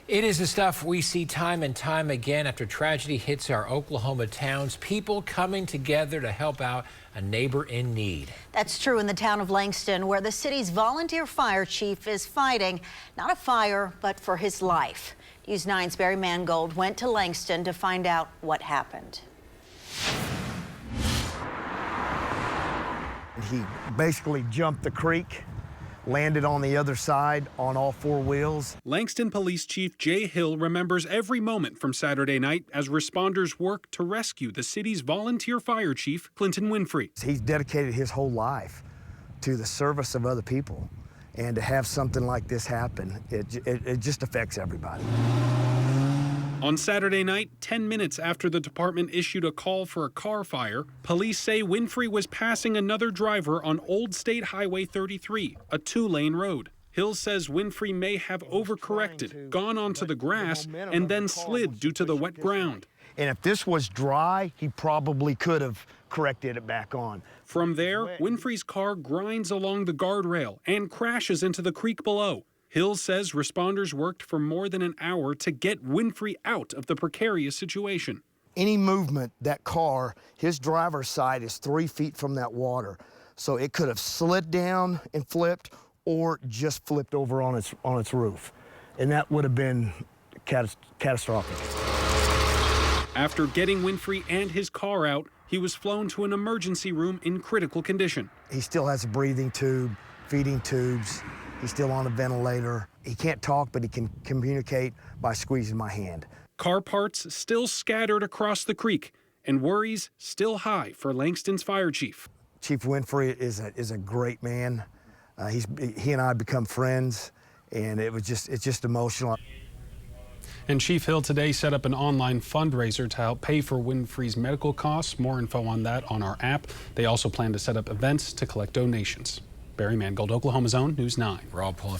It is the stuff we see time and time again after tragedy hits our Oklahoma towns. People coming together to help out a neighbor in need. That's true in the town of Langston, where the city's volunteer fire chief is fighting not a fire, but for his life. News 9's Barry Mangold went to Langston to find out what happened. He basically jumped the creek, landed on the other side on all four wheels. Langston Police Chief Jay Hill remembers every moment from Saturday night as responders worked to rescue the city's volunteer fire chief, Clint Winfrey. He's dedicated his whole life to the service of other people, and to have something like this happen, it just affects everybody. On Saturday night, 10 minutes after the department issued a call for a car fire, police say Winfrey was passing another driver on Old State Highway 33, a two-lane road. Hill says Winfrey may have overcorrected, gone onto the grass, and then slid due to the wet ground. And if this was dry, he probably could have corrected it back on. From there, Winfrey's car grinds along the guardrail and crashes into the creek below. Hill says responders worked for more than an hour to get Winfrey out of the precarious situation. Any movement, that car, his driver's side is 3 feet from that water. So it could have slid down and flipped, or just flipped over on its roof. And that would have been catastrophic. After getting Winfrey and his car out, he was flown to an emergency room in critical condition. He still has a breathing tube, feeding tubes. He's still on a ventilator. He can't talk, but he can communicate by squeezing my hand. Car parts still scattered across the creek, and worries still high for Langston's fire chief. Chief Winfrey is a great man. He and I become friends, and it's just emotional. And Chief Hill today set up an online fundraiser to help pay for Winfrey's medical costs. More info on that on our app. They also plan to set up events to collect donations. Barry Mangold, Oklahoma's Own News 9. We're all pulling